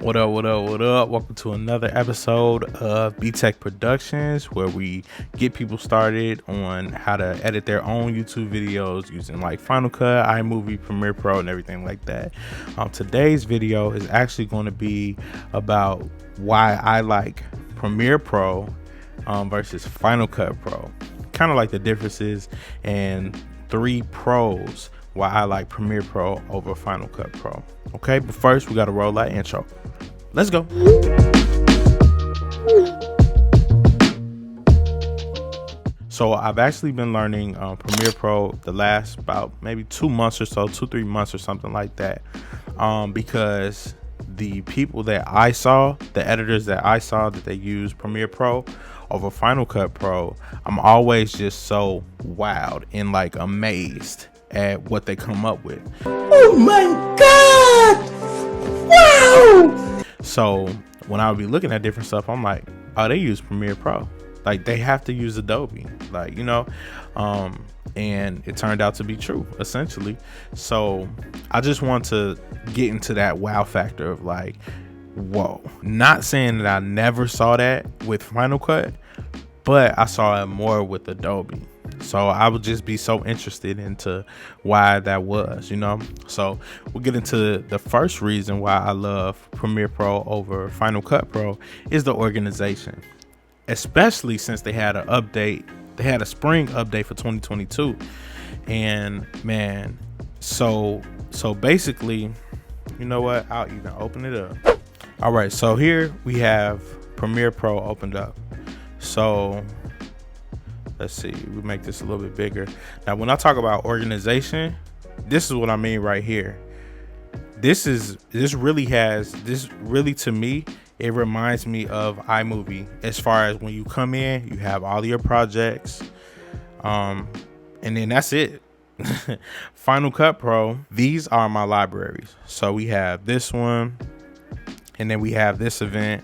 What up, what up, what up? Welcome to another episode of B-Tech Productions, where we get people started on how to edit their own YouTube videos using like Final Cut, iMovie, Premiere Pro, and everything like that. Today's video is actually going to be about why I like Premiere Pro versus Final Cut Pro. Kind of like the differences and 3 pros why I like Premiere Pro over Final Cut Pro. Okay, but first we got to roll that intro. Let's go. So I've actually been learning Premiere Pro the last about maybe 2 months or so, 2-3 months or something like that, because the people that I saw, the editors that I saw that they use Premiere Pro over Final Cut Pro, I'm always just so wowed and like amazed at what they come up with. Oh my God! Wow! So when I would be looking at different stuff, I'm like, oh, they use Premiere Pro. Like they have to use Adobe, like, you know, and it turned out to be true essentially. So I just want to get into that wow factor of like, whoa, not saying that I never saw that with Final Cut, but I saw it more with Adobe. So I would just be so interested into why that was, you know. So we'll get into the first reason why I love Premiere Pro over Final Cut Pro is the organization, especially since they had an update. They had a spring update for 2022, and man, so basically, you know what? I'll even open it up. All right, so here we have Premiere Pro opened up. So let's see, we make this a little bit bigger. Now, when I talk about organization, this is what I mean right here. This really to me, it reminds me of iMovie as far as when you come in, you have all your projects, and then that's it. Final Cut Pro, these are my libraries. So we have this one, and then we have this event,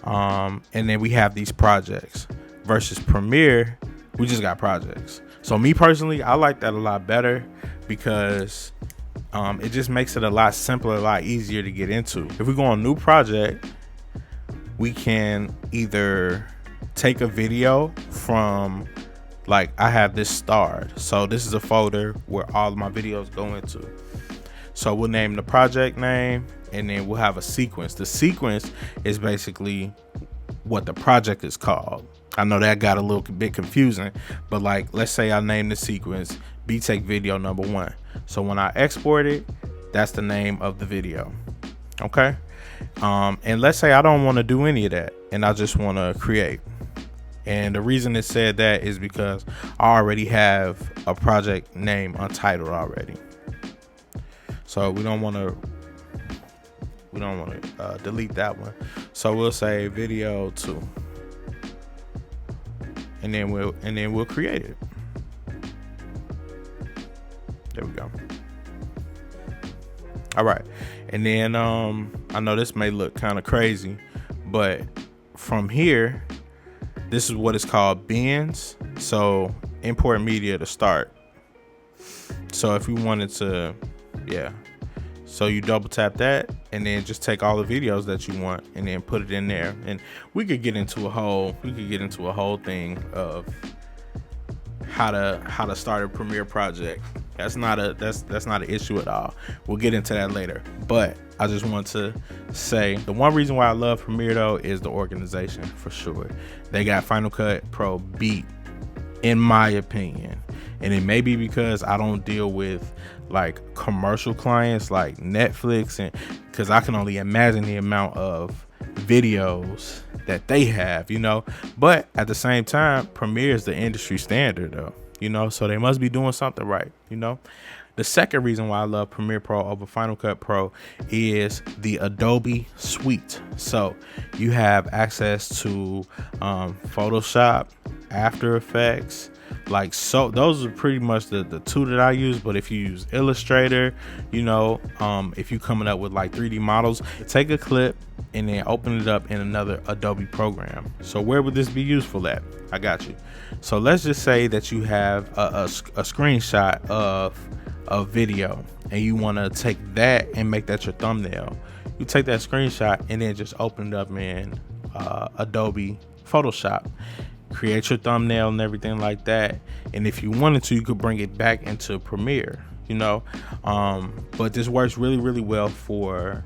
and then we have these projects. Versus Premiere, we just got projects. So me personally, I like that a lot better because it just makes it a lot simpler, a lot easier to get into. If we go on new project, we can either take a video from, like I have this starred. So this is a folder where all of my videos go into. So we'll name the project name, and then we'll have a sequence. The sequence is basically what the project is called. I know that got a little bit confusing, but like, let's say I name the sequence B-Tech video number 1. So when I export it, that's the name of the video. Okay. And let's say I don't want to do any of that and I just want to create. And the reason it said that is because I already have a project name untitled already. So we don't want to delete that one. So we'll say video 2. And then we'll create it. There we go. All right. And then I know this may look kind of crazy, but from here, this is what it's called bins. So import media to start. So if we wanted to, yeah. So you double tap that and then just take all the videos that you want and then put it in there. And we could get into a whole thing of how to start a Premiere project. That's not an issue at all. We'll get into that later. But I just want to say the one reason why I love Premiere though is the organization for sure. They got Final Cut Pro beat, in my opinion. And it may be because I don't deal with like commercial clients like Netflix, and because I can only imagine the amount of videos that they have, you know. But at the same time, Premiere is the industry standard though, you know, so they must be doing something right, you know. The second reason why I love Premiere Pro over Final Cut Pro is the Adobe Suite. So you have access to Photoshop, After Effects, like, so those are pretty much the 2 that I use. But if you use Illustrator, you know, if you coming up with like 3D models, take a clip and then open it up in another Adobe program. So where would this be useful at? I got you. So let's just say that you have a screenshot of a video and you want to take that and make that your thumbnail. You take that screenshot and then just open it up in Adobe Photoshop, create your thumbnail and everything like that. And if you wanted to, you could bring it back into Premiere, but this works really, really well for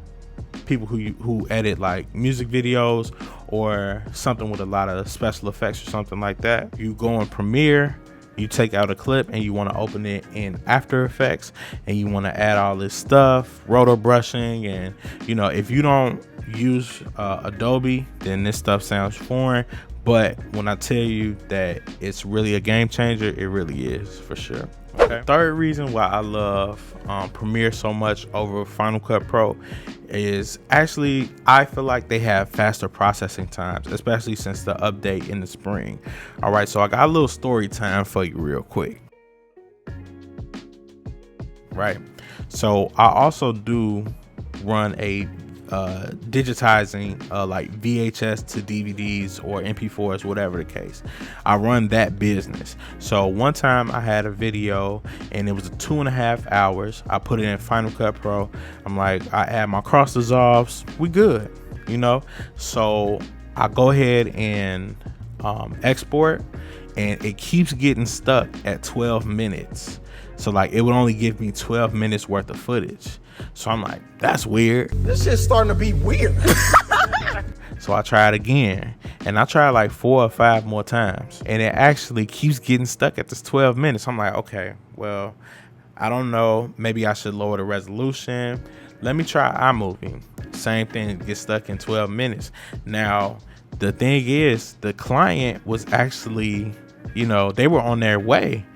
people who edit like music videos or something with a lot of special effects or something like that. You go in Premiere, you take out a clip and you want to open it in After Effects, and you want to add all this stuff, rotor brushing, and if you don't use Adobe, then this stuff sounds foreign. But when I tell you that it's really a game changer, it really is, for sure. Okay. Third reason why I love Premiere so much over Final Cut Pro is actually I feel like they have faster processing times, especially since the update in the spring. All right, so I got a little story time for you real quick. Right, so I also do run a digitizing like VHS to DVDs or MP4s, whatever the case. I run that business. So one time I had a video and it was 2.5 hours. I put it in Final Cut Pro. I'm like, I add my cross dissolves, we good, so I go ahead and export, and it keeps getting stuck at 12 minutes. So like it would only give me 12 minutes worth of footage. So I'm like, that's weird. This shit's starting to be weird. So I tried again, and I tried like 4 or 5 more times, and it actually keeps getting stuck at this 12 minutes. I'm like, okay, well, I don't know. Maybe I should lower the resolution. Let me try iMovie. Same thing, gets stuck in 12 minutes. Now, the thing is, the client was actually, they were on their way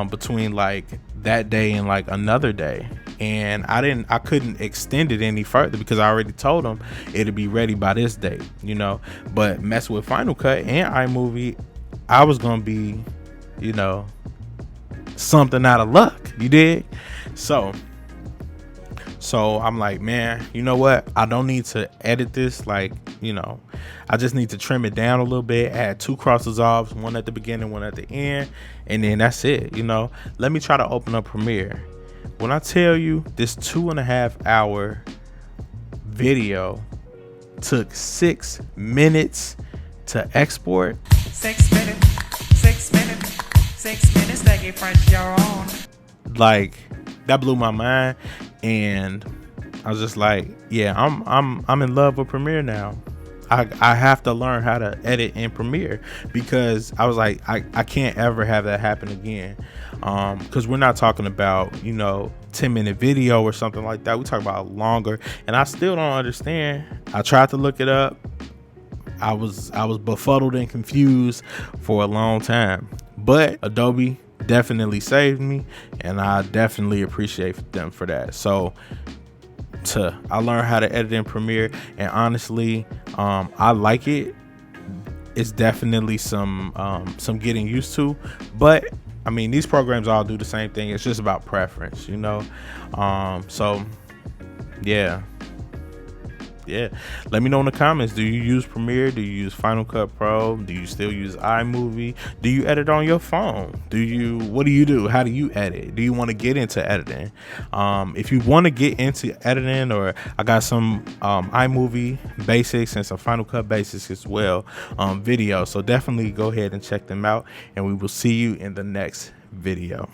between like that day and like another day, and I couldn't extend it any further because I already told them it'd be ready by this date, but messing with Final Cut and iMovie, I was gonna be something out of luck, you dig? So I'm like, man, you know what? I don't need to edit this. Like, I just need to trim it down a little bit, add 2 cross dissolves, one at the beginning, one at the end, and then that's it. Let me try to open up Premiere. When I tell you this 2.5 hour video took 6 minutes to export. 6 minutes, 6 minutes, 6 minutes, they get French your own. Like, that blew my mind, and I was just like, yeah, I'm in love with Premiere now. I have to learn how to edit in Premiere, because I was like, I can't ever have that happen again, because we're not talking about 10-minute video or something like that. We talk about longer, and I still don't understand. I tried to look it up. I was befuddled and confused for a long time, but Adobe definitely saved me, and I definitely appreciate them for that. So I learned how to edit in Premiere, and honestly, I like it. It's definitely some getting used to, but I mean, these programs all do the same thing. It's just about preference, so yeah, let me know in the comments. Do you use Premiere? Do you use Final Cut Pro? Do you still use iMovie? Do you edit on your phone? What do you do? How do you edit? Do you want to get into editing? If you want to get into editing, or I got some iMovie basics and some Final Cut basics as well, videos, so definitely go ahead and check them out, and we will see you in the next video.